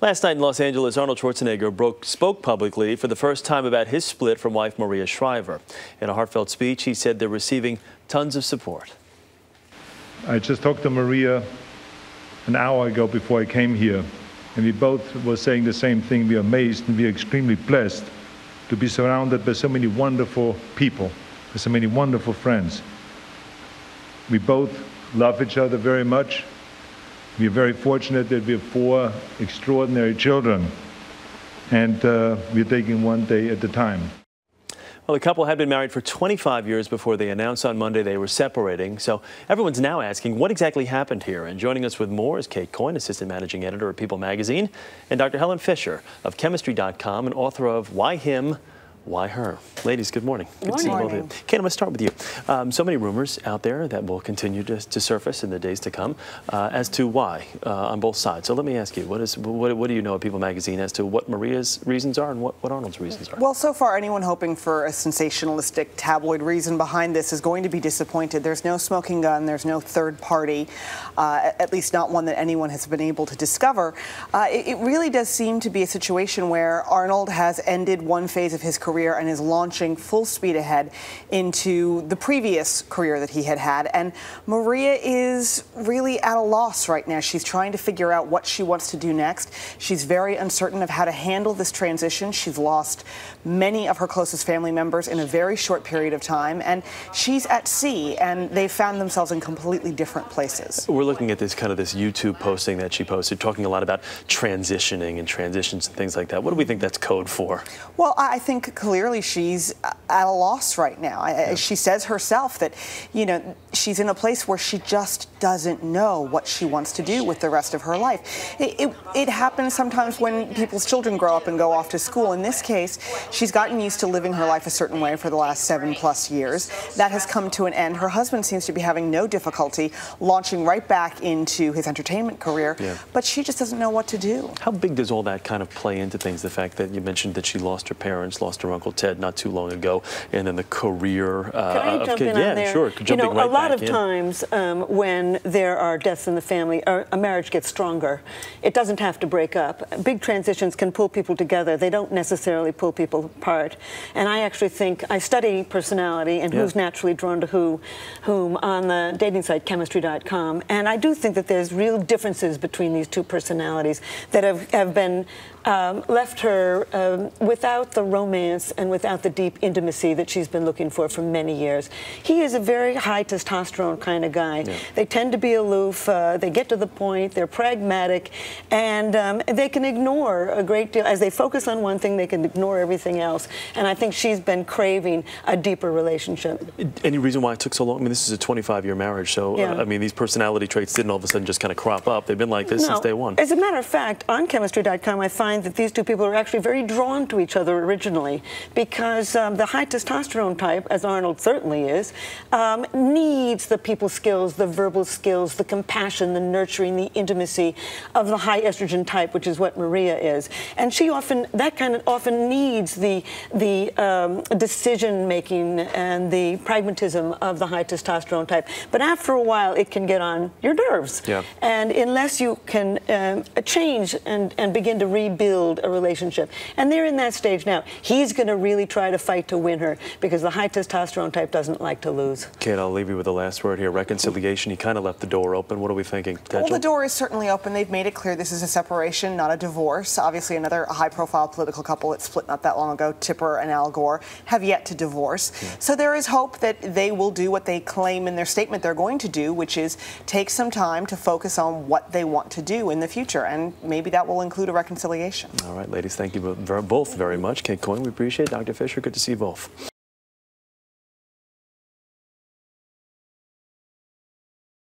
Last night in Los Angeles, Arnold Schwarzenegger spoke publicly for the first time about his split from wife Maria Shriver. In a heartfelt speech, he said they're receiving tons of support. I just talked to Maria an hour ago before I came here, and we both were saying the same thing. We are amazed and we are extremely blessed to be surrounded by so many wonderful people, with so many wonderful friends. We both love each other very much. We are very fortunate that we have 4 extraordinary children, and we're taking one day at a time. Well, the couple had been married for 25 years before they announced on Monday they were separating. So everyone's now asking what exactly happened here. And joining us with more is Coyne, assistant managing editor of People magazine, and Dr. Helen Fisher of Chemistry.com and author of Why Him, Why Her. Ladies, good morning. Good to see both of you. Kate, I'm going to start with you. So many rumors out there that will continue to surface in the days to come as to why on both sides. So let me ask you, what do you know of People magazine as to what Maria's reasons are and what Arnold's reasons are? Well, so far, anyone hoping for a sensationalistic tabloid reason behind this is going to be disappointed. There's no smoking gun. There's no third party, at least not one that anyone has been able to discover. It really does seem to be a situation where Arnold has ended one phase of his career and is launching full speed ahead into the previous career that he had. And Maria is really at a loss right now. She's trying to figure out what she wants to do next. She's very uncertain of how to handle this transition. She's lost many of her closest family members in a very short period of time, and she's at sea, and they've found themselves in completely different places. We're looking at this YouTube posting that she posted, talking a lot about transitioning and transitions and things like that. What do we think that's code for? Well, I think clearly she's at a loss right now. She says herself that, she's in a place where she just doesn't know what she wants to do with the rest of her life. It happens sometimes when people's children grow up and go off to school. In this case, she's gotten used to living her life a certain way for the last 7+ years. That has come to an end. Her husband seems to be having no difficulty launching right back into his entertainment career, but she just doesn't know what to do. How big does all that kind of play into things? The fact that you mentioned that she lost her parents, lost her Uncle Ted not too long ago, and then the career Can I jump in on there? Sure. A lot of times when there are deaths in the family, a marriage gets stronger. It doesn't have to break up. Big transitions can pull people together. They don't necessarily pull people apart. And I actually think, I study personality and who's naturally drawn to whom on the dating site Chemistry.com, and I do think that there's real differences between these two personalities that have been left her without the romance and without the deep intimacy that she's been looking for many years. He is a very high testosterone kind of guy. They tend to be aloof, they get to the point, they're pragmatic, and they can ignore a great deal. As they focus on one thing, they can ignore everything else. And I think she's been craving a deeper relationship. Any reason why it took so long? I mean, this is a 25-year marriage, so I mean, these personality traits didn't all of a sudden just kind of crop up. They've been like this since day one. As a matter of fact, on Chemistry.com, I find that these two people are actually very drawn to each other originally, because the high testosterone type, as Arnold certainly is, needs the people skills, the verbal skills, the compassion, the nurturing, the intimacy of the high estrogen type, which is what Maria is. And she often needs the decision making and the pragmatism of the high testosterone type. But after a while, it can get on your nerves. And unless you can change and begin to rebuild a relationship, and they're in that stage now, he's going to really try to fight to win her, because the high testosterone type doesn't like to lose. Kate, I'll leave you with the last word here. Reconciliation, he kind of left the door open. What are we thinking? Potential? Well, the door is certainly open. They've made it clear this is a separation, not a divorce. Obviously, another high-profile political couple that split not that long ago, Tipper and Al Gore, have yet to divorce. So there is hope that they will do what they claim in their statement they're going to do, which is take some time to focus on what they want to do in the future, and maybe that will include a reconciliation. All right, ladies, thank you both very much. Kate Coyne, we appreciate it. Dr. Fisher, good to see you both.